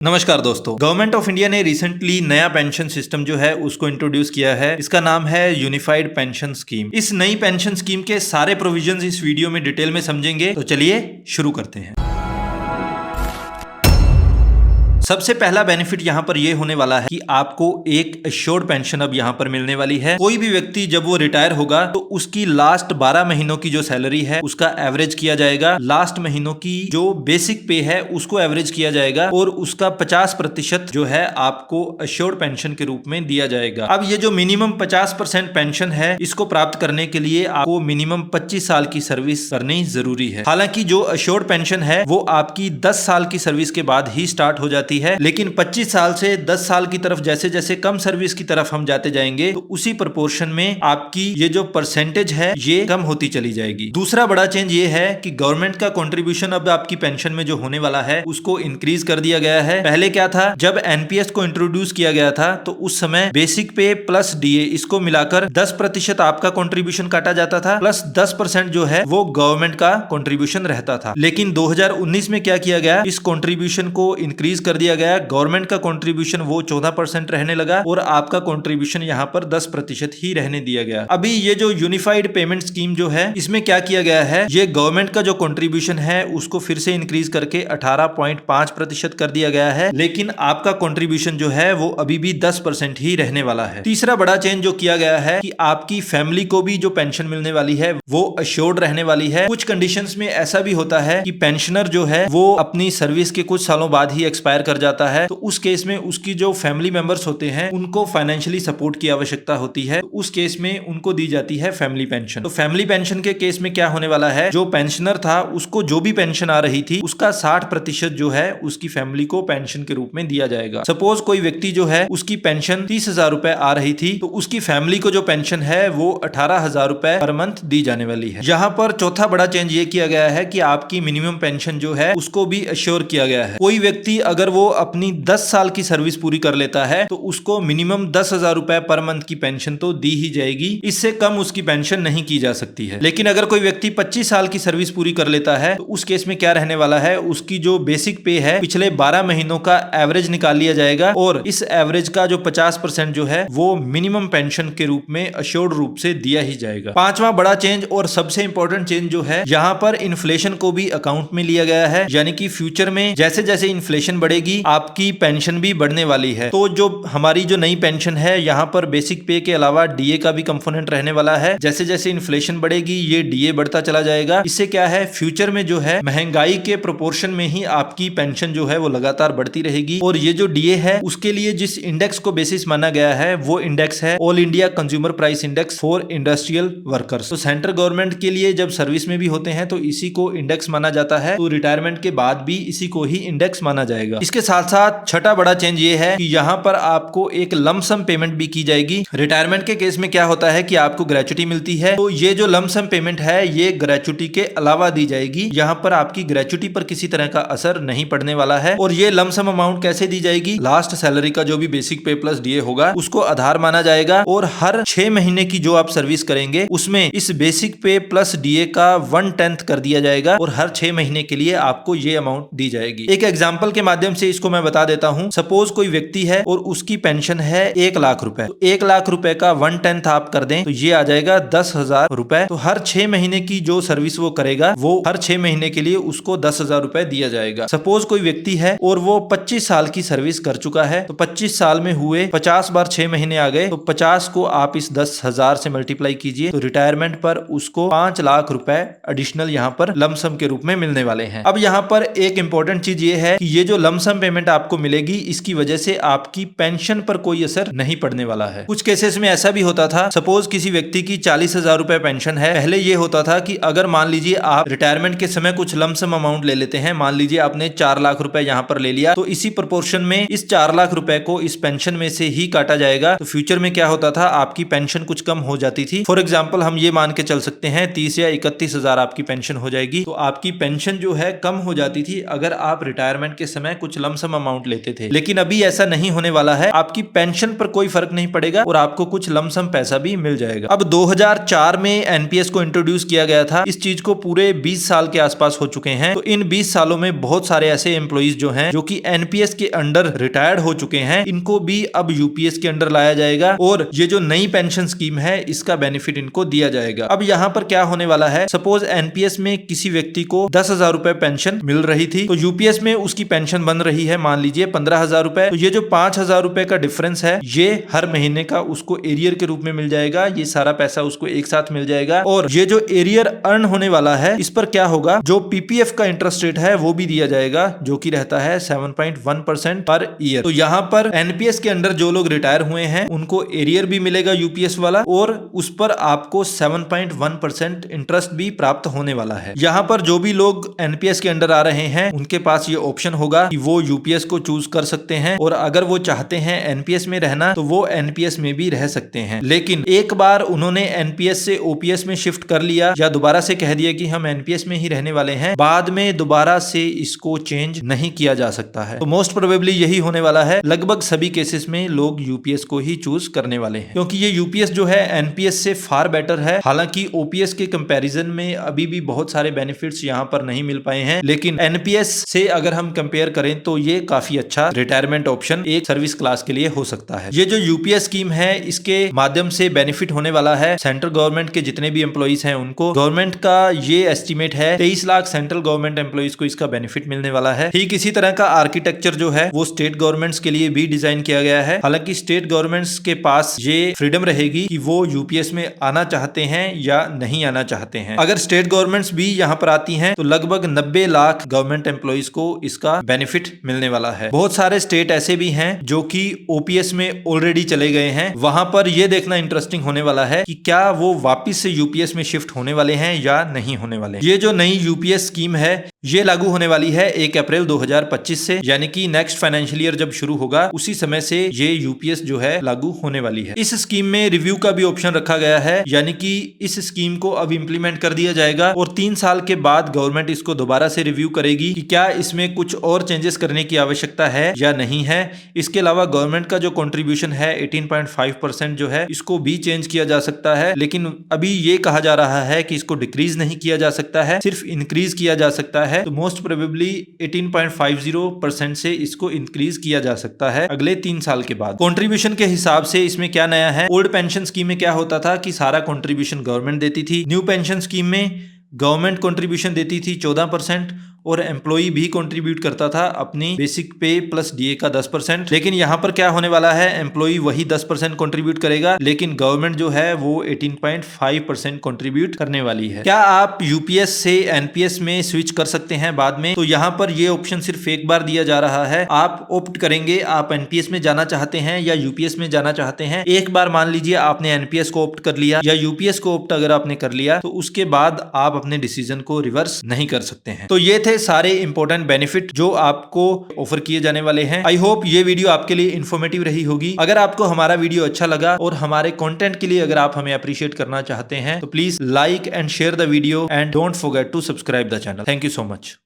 नमस्कार दोस्तों, government of India ने रिसेंटली नया पेंशन सिस्टम जो है उसको इंट्रोड्यूस किया है। इसका नाम है यूनिफाइड पेंशन स्कीम। इस नई पेंशन स्कीम के सारे प्रोविजंस इस वीडियो में डिटेल में समझेंगे। तो चलिए शुरू करते हैं। सबसे पहला बेनिफिट यहाँ पर यह होने वाला है कि आपको एक एश्योर्ड पेंशन अब यहाँ पर मिलने वाली है। कोई भी व्यक्ति जब वो रिटायर होगा तो उसकी लास्ट 12 महीनों की जो सैलरी है उसका एवरेज किया जाएगा, लास्ट महीनों की जो बेसिक पे है उसको एवरेज किया जाएगा और उसका 50% जो है आपको एश्योर्ड पेंशन के रूप में दिया जाएगा। अब ये जो मिनिमम 50% पेंशन है इसको प्राप्त करने के लिए आपको मिनिमम 25 साल की सर्विस करनी जरूरी है। हालांकि जो एश्योर्ड पेंशन है वो आपकी 10 साल की सर्विस के बाद ही स्टार्ट हो जाती है, लेकिन 25 साल से 10 साल की तरफ जैसे जैसे कम सर्विस की तरफ हम जाते जाएंगे तो उसी प्रोपोर्शन में आपकी ये जो परसेंटेज है ये कम होती चली जाएगी। दूसरा बड़ा चेंज ये है कि गवर्नमेंट का कंट्रीब्यूशन अब आपकी पेंशन में जो होने वाला है उसको इंक्रीज कर दिया गया है। पहले क्या था, जब एनपीएस को इंट्रोड्यूस किया गया था तो उस समय बेसिक पे प्लस डीए इसको मिलाकर 10% आपका कंट्रीब्यूशन काटा जाता था, प्लस 10% जो है वो गवर्नमेंट का कंट्रीब्यूशन रहता था। लेकिन 2019 में क्या किया गया, इस कंट्रीब्यूशन को इंक्रीज कर दिया गया। गवर्नमेंट का कंट्रीब्यूशन वो 14% रहने लगा और आपका कंट्रीब्यूशन यहाँ पर 10% ही रहने दिया गया। अभी ये जो यूनिफाइड पेमेंट स्कीम जो है इसमें क्या किया गया है, ये गवर्नमेंट का जो कंट्रीब्यूशन है उसको फिर से इंक्रीज करके 18.5% कर दिया गया है, लेकिन आपका कंट्रीब्यूशन जो है वो अभी भी 10% ही रहने वाला है। तीसरा बड़ा चेंज जो किया गया है कि आपकी फैमिली को भी जो पेंशन मिलने वाली है वो अश्योर्ड रहने वाली है। कुछ कंडीशंस में ऐसा भी होता है कि पेंशनर जो है वो अपनी सर्विस के कुछ सालों बाद ही एक्सपायर कर जाता है, तो उस केस में उसकी जो फैमिली मेंबर्स होते हैं उनको फाइनेंशियली सपोर्ट की आवश्यकता होती है, तो उस केस में उनको दी जाती है फैमिली पेंशन। तो फैमिली पेंशन के केस में क्या होने वाला है, जो पेंशनर था उसको जो भी पेंशन आ रही थी उसका 60% जो है उसकी फैमिली को पेंशन के रूप में दिया जाएगा। सपोज कोई व्यक्ति जो है उसकी पेंशन 30,000 रुपए आ रही थी तो उसकी फैमिली को जो पेंशन है वो 18,000 रुपए पर मंथ दी जाने वाली है। यहाँ पर चौथा बड़ा चेंज ये किया गया है कि आपकी मिनिमम पेंशन जो है उसको भी अश्योर किया गया है। कोई व्यक्ति अगर वो अपनी 10 साल की सर्विस पूरी कर लेता है तो उसको मिनिमम 10,000 रुपए पर मंथ की पेंशन तो दी ही जाएगी, इससे कम उसकी पेंशन नहीं की जा सकती है। लेकिन अगर कोई व्यक्ति 25 साल की सर्विस पूरी कर लेता है तो उस केस में क्या रहने वाला है, उसकी जो बेसिक पे है पिछले 12 महीनों का एवरेज निकाल लिया जाएगा और इस एवरेज का जो 50% जो है वो मिनिमम पेंशन के रूप में अश्योर्ड रूप से दिया ही जाएगा। पांचवा बड़ा चेंज और सबसे इंपॉर्टेंट चेंज जो है, यहाँ पर इन्फ्लेशन को भी अकाउंट में लिया गया है, यानी कि फ्यूचर में जैसे जैसे इन्फ्लेशन बढ़ेगी आपकी पेंशन भी बढ़ने वाली है। तो जो हमारी जो नई पेंशन है यहाँ पर बेसिक पे के अलावा डीए का भी कंपोनेंट रहने वाला है। जैसे जैसे इन्फ्लेशन बढ़ेगी ये डीए बढ़ता चला जाएगा। इससे क्या है, फ्यूचर में जो है महंगाई के प्रोपोर्शन में ही आपकी पेंशन जो है वो लगातार बढ़ती रहेगी। और ये जो डीए है उसके लिए जिस इंडेक्स को बेसिस माना गया है वो इंडेक्स है all India consumer price index for industrial workers. तो सेंट्रल गवर्नमेंट के लिए जब सर्विस में भी होते हैं तो इसी को इंडेक्स माना जाता है, तो रिटायरमेंट के बाद भी इसी को ही इंडेक्स माना जाएगा। इसके साथ साथ छठा बड़ा चेंज ये है कि यहाँ पर आपको एक लमसम पेमेंट भी की जाएगी। रिटायरमेंट के केस में क्या होता है कि आपको ग्रेच्युटी मिलती है, तो ये जो लमसम पेमेंट है ये ग्रेच्युटी के अलावा दी जाएगी। यहाँ पर आपकी ग्रेच्युटी पर किसी तरह का असर नहीं पड़ने वाला है। और ये लमसम अमाउंट कैसे दी जाएगी, लास्ट सैलरी का जो भी बेसिक पे प्लस डीए होगा उसको आधार माना जाएगा और हर 6 महीने की जो आप सर्विस करेंगे उसमें इस बेसिक पे प्लस डीए का 1/10 कर दिया जाएगा और हर 6 महीने के लिए आपको ये अमाउंट दी जाएगी। एक एग्जाम्पल के माध्यम से इसको मैं बता देता हूँ। सपोज कोई व्यक्ति है और उसकी पेंशन है 1 लाख रुपए, तो 1 लाख रुपए का 1/10 आप कर दें तो ये आ जाएगा 10,000 रुपए। तो हर 6 महीने की जो सर्विस वो करेगा वो हर 6 महीने के लिए उसको 10,000 रुपए दिया जाएगा। सपोज कोई व्यक्ति है और वो 25 साल की सर्विस कर चुका है, तो 25 साल में हुए 50 बार 6 महीने आ गए, तो 50 को आप इस 10,000 से मल्टीप्लाई कीजिए तो रिटायरमेंट पर उसको 5 लाख रुपए एडिशनल यहाँ पर लमसम के रूप में मिलने वाले हैं। अब यहाँ पर एक इंपॉर्टेंट चीज ये है कि ये जो लमसम पेमेंट आपको मिलेगी इसकी वजह से आपकी पेंशन पर कोई असर नहीं पड़ने वाला है। कुछ केसेस में ऐसा भी होता था, सपोज किसी व्यक्ति की 40,000 रुपए पेंशन है। पहले ये होता था कि अगर मान लीजिए आप रिटायरमेंट के समय कुछ लमसम अमाउंट ले लेते हैं, मान लीजिए आपने 4 लाख रुपए यहाँ पर ले लिया, तो इसी प्रोपोर्शन में इस 4 लाख रुपए को इस पेंशन में से ही काटा जाएगा। तो फ्यूचर में क्या होता था, आपकी पेंशन कुछ कम हो जाती थी। फॉर एग्जाम्पल हम ये मान के चल सकते हैं 30 या 31,000 आपकी पेंशन हो जाएगी, तो आपकी पेंशन जो है कम हो जाती थी अगर आप रिटायरमेंट के समय कुछ लमसम अमाउंट लेते थे, लेकिन अभी ऐसा नहीं होने वाला है। आपकी पेंशन पर कोई फर्क नहीं पड़ेगा और आपको कुछ लमसम पैसा भी मिल जाएगा। अब 2004 में एनपीएस को इंट्रोड्यूस किया गया था। इस चीज को पूरे 20 साल के आसपास हो चुके हैं। तो इन 20 सालों में बहुत सारे ऐसे एम्प्लॉइज जो हैं जो कि एनपीएस के अंडर रिटायर्ड हो चुके हैं, इनको भी अब यूपीएस के अंडर लाया जाएगा और ये जो नई पेंशन स्कीम है इसका बेनिफिट इनको दिया जाएगा। अब यहाँ पर क्या होने वाला है, सपोज एनपीएस में किसी व्यक्ति को 10,000 रुपए पेंशन मिल रही थी, तो यूपीएस में उसकी पेंशन बन रही है मान लीजिए 15,000 रुपए। तो ये जो 5,000 रुपए का डिफरेंस है ये हर महीने का उसको एरियर के रूप में मिल जाएगा। ये सारा पैसा उसको एक साथ मिल जाएगा और ये जो एरियर अर्न होने वाला है इस पर क्या होगा, जो पीपीएफ का इंटरेस्ट रेट है वो भी दिया जाएगा जो कि रहता है 7.1% पर ईयर। तो यहाँ पर एनपीएस के अंडर जो लोग रिटायर हुए हैं उनको एरियर भी मिलेगा यूपीएस वाला और उस पर आपको 7.1% इंटरेस्ट भी प्राप्त होने वाला है। यहाँ पर जो भी लोग एनपीएस के अंडर आ रहे हैं उनके पास ये ऑप्शन होगा कि वो यूपीएस को चूज कर सकते हैं और अगर वो चाहते हैं एनपीएस में रहना तो वो एनपीएस में भी रह सकते हैं। लेकिन एक बार उन्होंने एनपीएस से ओपीएस में शिफ्ट कर लिया या दोबारा से कह दिया कि हम एनपीएस में ही रहने वाले हैं, बाद में दोबारा से इसको चेंज नहीं किया जा सकता है। तो मोस्ट प्रोबेबली यही होने वाला है। लगभग सभी केसेस में लोग यूपीएस को ही चूज करने वाले हैं क्योंकि ये यूपीएस जो है एनपीएस से फार बेटर है। हालांकि ओपीएस के कंपैरिजन में अभी भी बहुत सारे बेनिफिट्स यहाँ पर नहीं मिल पाए हैं, लेकिन एनपीएस से अगर हम कंपेयर करें तो ये काफी अच्छा रिटायरमेंट ऑप्शन एक सर्विस क्लास के लिए हो सकता है। ये जो यूपीएस स्कीम है इसके माध्यम से बेनिफिट होने वाला है सेंट्रल गवर्नमेंट के जितने भी एम्प्लॉइज हैं उनको। गवर्नमेंट का ये एस्टिमेट है 23 लाख सेंट्रल गवर्नमेंट एम्प्लॉइज को इसका बेनिफिट मिलने वाला है। ठीक इसी तरह का आर्किटेक्चर जो है वो स्टेट गवर्नमेंट्स के लिए भी डिजाइन किया गया है। हालांकि स्टेट गवर्नमेंट्स के पास ये फ्रीडम रहेगी कि वो यूपीएस में आना चाहते हैं या नहीं आना चाहते हैं। अगर स्टेट गवर्नमेंट्स भी यहाँ पर आती हैं तो लगभग 90 लाख गवर्नमेंट एम्प्लॉइज को इसका बेनिफिट मिलने वाला है। बहुत सारे स्टेट ऐसे भी हैं जो कि ओपीएस में ऑलरेडी चले गए हैं। वहां पर यह देखना इंटरेस्टिंग होने वाला है कि क्या वो वापिस से यूपीएस में शिफ्ट होने वाले हैं या नहीं होने वाले। ये जो नई यूपीएस स्कीम है ये लागू होने वाली है 1 अप्रैल 2025 से, यानी कि नेक्स्ट फाइनेंशियल ईयर जब शुरू होगा उसी समय से ये यूपीएस जो है लागू होने वाली है। इस स्कीम में रिव्यू का भी ऑप्शन रखा गया है, यानी कि इस स्कीम को अब इंप्लीमेंट कर दिया जाएगा और 3 साल के बाद गवर्नमेंट इसको दोबारा से रिव्यू करेगी कि क्या इसमें कुछ और चेंजेस करने की आवश्यकता है या नहीं है। इसके अलावा गवर्नमेंट का जो कंट्रीब्यूशन है 18.5% जो है इसको भी चेंज किया जा सकता है, लेकिन अभी ये कहा जा रहा है कि इसको डिक्रीज नहीं किया जा सकता है, सिर्फ इंक्रीज किया जा सकता है। तो मोस्ट प्रोबेबली 18.50% से इसको इंक्रीज किया जा सकता है अगले 3 साल के बाद। कंट्रीब्यूशन के हिसाब से इसमें क्या नया है, ओल्ड पेंशन स्कीम में क्या होता था कि सारा कंट्रीब्यूशन गवर्नमेंट देती थी। न्यू पेंशन स्कीम में गवर्नमेंट कंट्रीब्यूशन देती थी 14% और एम्प्लॉई भी कंट्रीब्यूट करता था अपनी बेसिक पे प्लस डीए का 10%। लेकिन यहाँ पर क्या होने वाला है, एम्प्लॉई वही 10% कंट्रीब्यूट करेगा, लेकिन गवर्नमेंट जो है वो 18.5% कंट्रीब्यूट करने वाली है। क्या आप यूपीएस से एनपीएस में स्विच कर सकते हैं बाद में? तो यहाँ पर ये ऑप्शन सिर्फ एक बार दिया जा रहा है। आप ऑप्ट करेंगे, आप एनपीएस में जाना चाहते हैं या यूपीएस में जाना चाहते हैं। एक बार मान लीजिए आपने एनपीएस को ऑप्ट कर लिया या यूपीएस को ऑप्ट अगर आपने कर लिया तो उसके बाद आप अपने डिसीजन को रिवर्स नहीं कर सकते हैं। तो ये थे सारे इंपॉर्टेंट बेनिफिट जो आपको ऑफर किए जाने वाले हैं। आई होप ये वीडियो आपके लिए इन्फॉर्मेटिव रही होगी। अगर आपको हमारा वीडियो अच्छा लगा और हमारे कंटेंट के लिए अगर आप हमें अप्रिशिएट करना चाहते हैं तो please like and share the video and don't forget to subscribe the channel. Thank you so much.